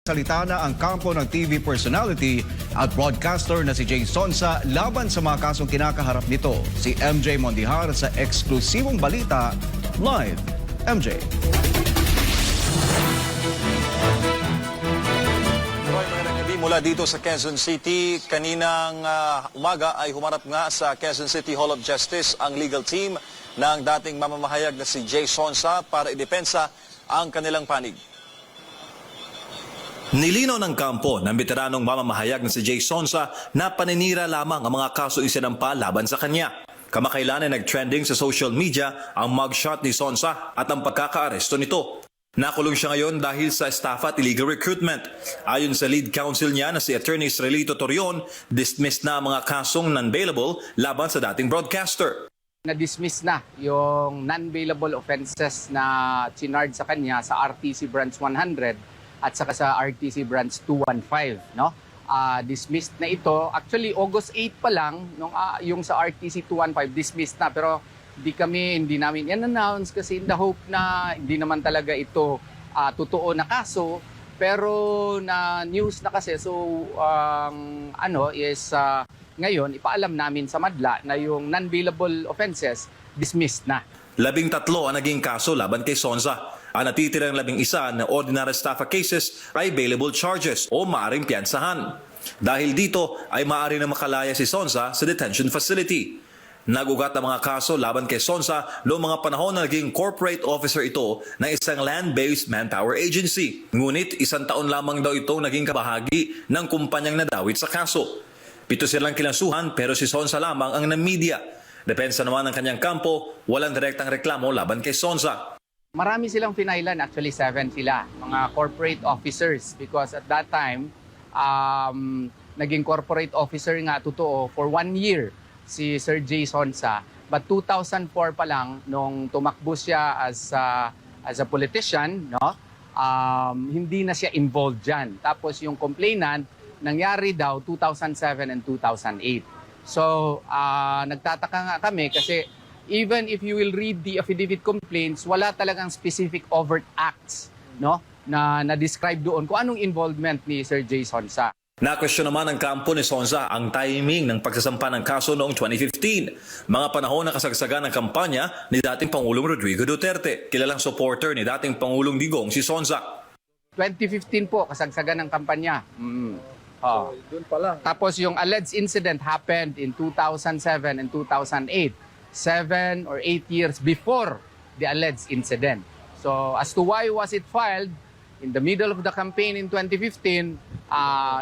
Salita na ang kampo ng TV personality at broadcaster na si Jay Sonsa laban sa mga kasong kinakaharap nito. Si MJ Mondihar sa eksklusibong balita live. MJ. Mula dito sa Quezon City, kaninang umaga ay humarap nga sa Quezon City Hall of Justice ang legal team ng dating mamamahayag na si Jay Sonsa para idepensa ang kanilang panig. Nilinaw ng kampo ng veteranong mamamahayag na si Jay Sonsa na paninira lamang ang mga kaso isinampa laban sa kanya. Kamakailan ay nag-trending sa social media ang mugshot ni Sonsa at ang pagkakaaresto nito. Nakulong siya ngayon dahil sa estafa at illegal recruitment. Ayon sa lead counsel niya na si Attorney Israelito Torion, dismissed na ang mga kasong non-bailable laban sa dating broadcaster. Na-dismiss na yung non-bailable offenses na chinard sa kanya sa RTC Branch 100 at saka sa RTC Branch 215, no? Dismissed na ito. Actually, August 8 pa lang, yung sa RTC 215, dismissed na. Pero hindi namin in-announce kasi in the hope na hindi naman talaga ito totoo na kaso. Pero na news na kasi, so ngayon, ipaalam namin sa madla na yung non-bailable offenses, dismissed na. 13 ang naging kaso laban kay Sonsa. Ang natitirang 11 na ordinary estafa cases ay bailable charges o maaaring piyansahan. Dahil dito ay maaari na makalaya si Sonsa sa detention facility. Nagugat ang mga kaso laban kay Sonsa noong mga panahon na naging corporate officer ito ng isang land-based manpower agency. Ngunit 1 taon lamang daw ito naging kabahagi ng kumpanyang nadawit sa kaso. 7 silang kinasuhan pero si Sonsa lamang ang na-media. Depensa naman ng kanyang kampo, walang direktang reklamo laban kay Sonsa. Marami silang finailan, actually 7 sila, mga corporate officers because at that time, naging corporate officer nga totoo for 1 year si Sir Jay Sonsa. But 2004 pa lang, nung tumakbo siya as a politician, no, hindi na siya involved dyan. Tapos yung complainant, nangyari daw 2007 and 2008. So, nagtataka nga kami kasi even if you will read the affidavit complaints, wala talagang specific overt acts, no, na describe doon kung anong involvement ni Sir Jay Sonsa. Na-question naman ng kampo ni Sonsa ang timing ng pagsasampa ng kaso noong 2015. Mga panahon na kasagsagan ng kampanya ni dating Pangulong Rodrigo Duterte. Kilalang supporter ni dating Pangulong Digong si Sonsa. 2015 po, kasagsagan ng kampanya. Doon pa lang. Tapos yung alleged incident happened in 2007 and 2008. 7 or 8 years before the alleged incident. So as to why was it filed in the middle of the campaign in 2015,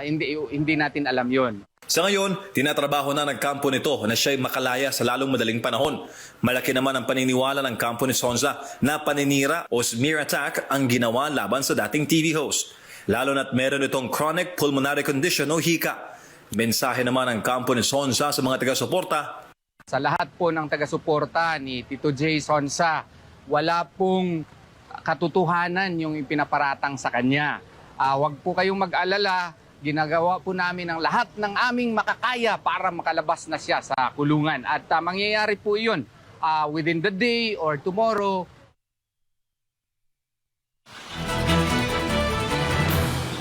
hindi natin alam yon. Sa ngayon, tinatrabaho na ng kampo nito na siya'y makalaya sa lalong madaling panahon. Malaki naman ang paniniwala ng kampo ni Sonsa na paninira o smear attack ang ginawa laban sa dating TV host. Lalo na't meron itong chronic pulmonary condition o hika. Mensahe naman ng kampo ni Sonsa sa mga taga-suporta. Sa lahat po ng taga-suporta ni Tito Jay Sonsa, wala pong katotohanan yung ipinaparatang sa kanya. Huwag po kayong mag-alala, ginagawa po namin ang lahat ng aming makakaya para makalabas na siya sa kulungan. At mangyayari po yun within the day or tomorrow.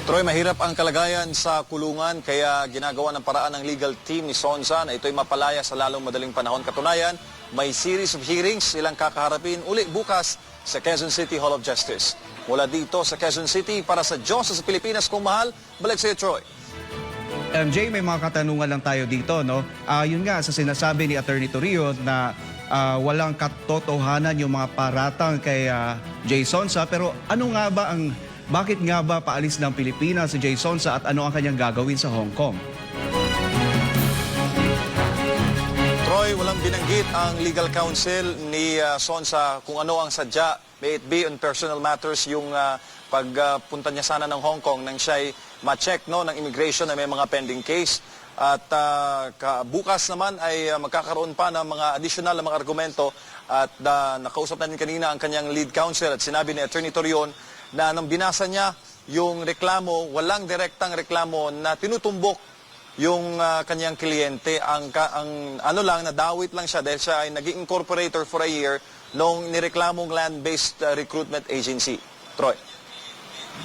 Troy, mahirap ang kalagayan sa kulungan kaya ginagawa ng paraan ng legal team ni Sonsa na ito'y mapalaya sa lalong madaling panahon. Katunayan, may series of hearings silang kakaharapin uli bukas sa Quezon City Hall of Justice. Mula dito sa Quezon City, para sa Diyos sa Pilipinas kung mahal, balik sa iyo, Troy. MJ, may mga katanungan lang tayo dito, no? Yun nga, sa sinasabi ni Attorney Torion na walang katotohanan yung mga paratang kay Jay Sonsa. Pero bakit nga ba paalis ng Pilipinas si Jay Sonsa at ano ang kanyang gagawin sa Hong Kong? Troy, walang binanggit ang legal counsel ni Sonsa kung ano ang sadya, may it be on personal matters, yung pagpunta niya sana ng Hong Kong nang siya'y ma-check ng immigration na may mga pending case. At bukas naman ay magkakaroon pa ng mga additional na mga argumento at nakausap natin kanina ang kanyang lead counsel at sinabi ni Attorney Torion na nang binasa niya yung reklamo, walang direktang reklamo na tinutumbok yung kanyang kliyente. Ang nadawit lang siya dahil siya ay naging incorporator for a year nung nireklamong land-based recruitment agency. Troy.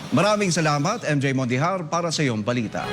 Maraming salamat, MJ Mondihar, para sa iyong balita.